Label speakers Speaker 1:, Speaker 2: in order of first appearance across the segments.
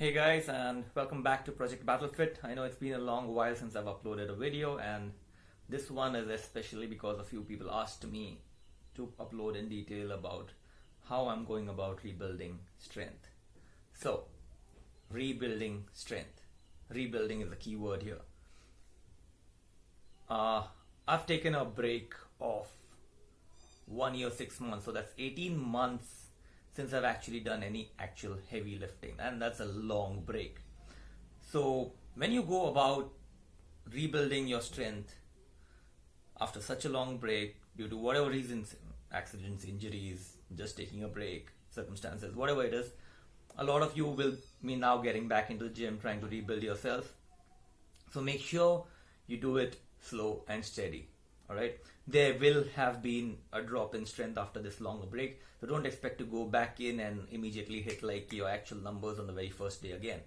Speaker 1: Hey guys, and welcome back to Project Battlefit. I know it's been a long while since I've uploaded a video, and this one is especially because a few people asked me to upload in detail about how I'm going about rebuilding strength. So, rebuilding strength. Rebuilding is the key word here. I've taken a break of 1 year, 6 months, so that's 18 months since I've actually done any actual heavy lifting, and that's a long break. So when you go about rebuilding your strength after such a long break, due to whatever reasons, accidents, injuries, just taking a break, circumstances, whatever it is, a lot of you will be now getting back into the gym trying to rebuild yourself. So make sure you do it slow and steady. Alright, there will have been a drop in strength after this longer break, so don't expect to go back in and immediately hit like your actual numbers on the very first day again.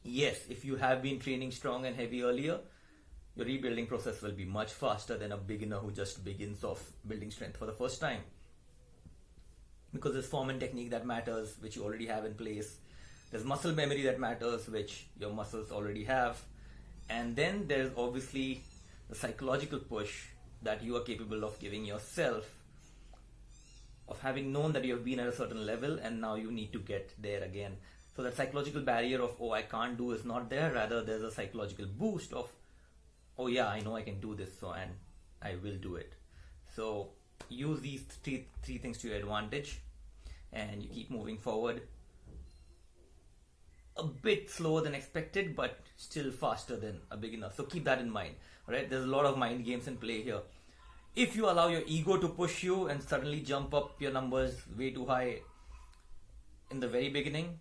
Speaker 1: Yes, if you have been training strong and heavy earlier, your rebuilding process will be much faster than a beginner who just begins off building strength for the first time, because there's form and technique that matters, which you already have in place. There's muscle memory that matters, which your muscles already have, and then there's obviously the psychological push that you are capable of giving yourself, of having known that you have been at a certain level and now you need to get there again. So that psychological barrier of, oh, I can't do is not there. Rather, there's a psychological boost of, oh yeah, I know I can do this, so and I will do it. So use these three things to your advantage, and you keep moving forward. A bit slower than expected, but still faster than a beginner. So keep that in mind. Alright, there's a lot of mind games in play here. If you allow your ego to push you and suddenly jump up your numbers way too high in the very beginning,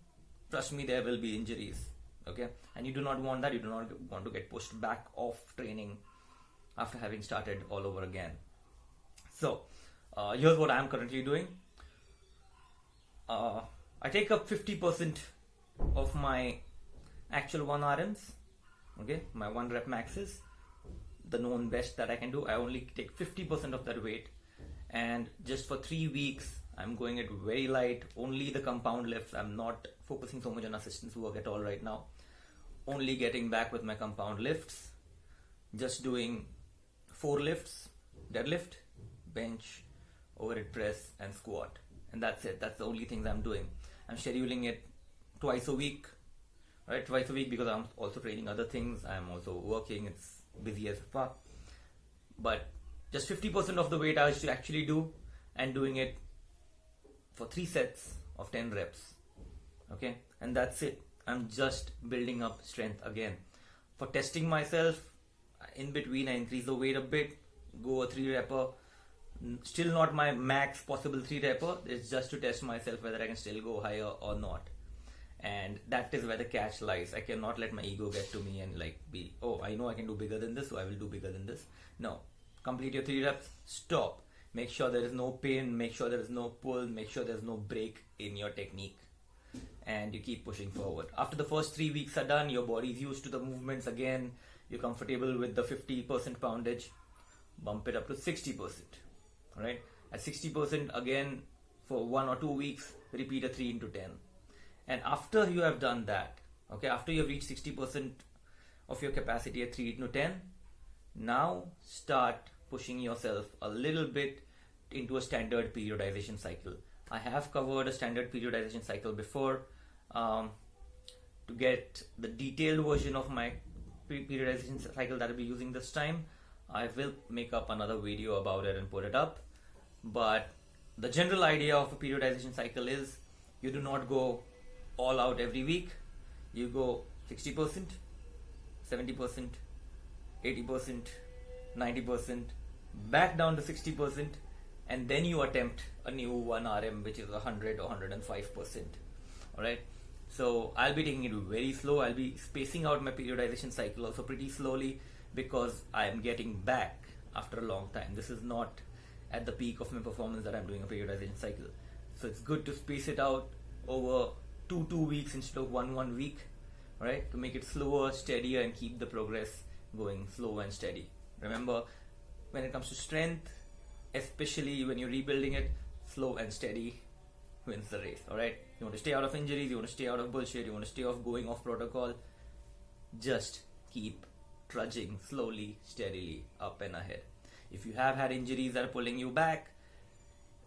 Speaker 1: trust me, there will be injuries. Okay, and you do not want that. You do not want to get pushed back off training after having started all over again. So here's what I'm currently doing. I take up 50% of my actual 1 RMs, okay, my 1 rep maxes, the known best that I can do. I only take 50% of that weight, and just for 3 weeks I'm going it very light, only the compound lifts. I'm not focusing so much on assistance work at all right now, only getting back with my compound lifts, just doing 4 lifts: deadlift, bench, overhead press and squat, and that's it. That's the only things I'm doing. I'm scheduling it twice a week, right? Twice a week because I'm also training other things. I'm also working. It's busy as fuck. But just 50% of the weight I should actually do, and doing it for 3 sets of 10 reps. Okay, and that's it. I'm just building up strength again. For testing myself, in between I increase the weight a bit, go a 3-repper. Still not my max possible 3-repper. It's just to test myself whether I can still go higher or not. And that is where the catch lies. I cannot let my ego get to me and like be, oh, I know I can do bigger than this, so I will do bigger than this. No. Complete your 3 reps, stop. Make sure there is no pain, make sure there is no pull, make sure there's no break in your technique. And you keep pushing forward. After the first 3 weeks are done, your body's used to the movements again, you're comfortable with the 50% poundage, bump it up to 60%. Alright? At 60% again for 1 or 2 weeks, repeat a 3 into 10. And after you have done that, okay, after you have reached 60% of your capacity at 3 into 10, now start pushing yourself a little bit into a standard periodization cycle. I have covered a standard periodization cycle before. To get the detailed version of my periodization cycle that I'll be using this time, I will make up another video about it and put it up. But the general idea of a periodization cycle is you do not go all out every week. You go 60%, 70%, 80%, 90%, back down to 60%, and then you attempt a new 1 RM, which is 100 or 105%. Alright, so I'll be taking it very slow. I'll be spacing out my periodization cycle also pretty slowly, because I'm getting back after a long time. This is not at the peak of my performance that I'm doing a periodization cycle. So it's good to space it out over 2 weeks instead of 1 week, right? To make it slower, steadier, and keep the progress going slow and steady. Remember, when it comes to strength, especially when you're rebuilding it, slow and steady wins the race. Alright? You want to stay out of injuries, you want to stay out of bullshit, you want to stay off going off protocol. Just keep trudging slowly, steadily up and ahead. If you have had injuries that are pulling you back,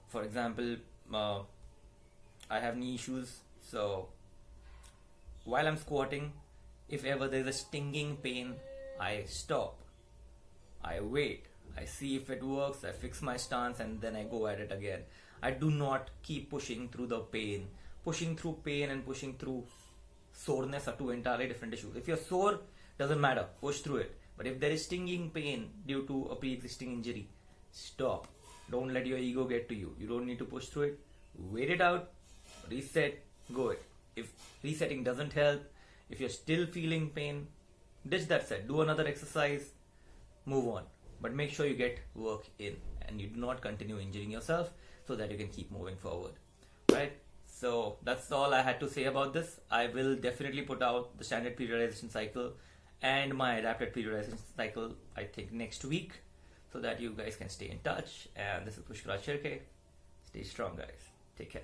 Speaker 1: for example, I have knee issues, so while I'm squatting, if ever there's a stinging pain, I stop, I wait, I see if it works, I fix my stance, and then I go at it again. I do not keep pushing through the pain. Pushing through pain and pushing through soreness are two entirely different issues. If you're sore, doesn't matter, push through it. But if there is stinging pain due to a pre-existing injury, stop. Don't let your ego get to you. You don't need to push through it. Wait it out, reset, go it. If resetting doesn't help, if you're still feeling pain, ditch that set. Do another exercise, move on. But make sure you get work in and you do not continue injuring yourself so that you can keep moving forward. Right? So that's all I had to say about this. I will definitely put out the standard periodization cycle and my adapted periodization cycle, I think, next week, so that you guys can stay in touch. And this is Pushkaraj Shirke. Stay strong, guys. Take care.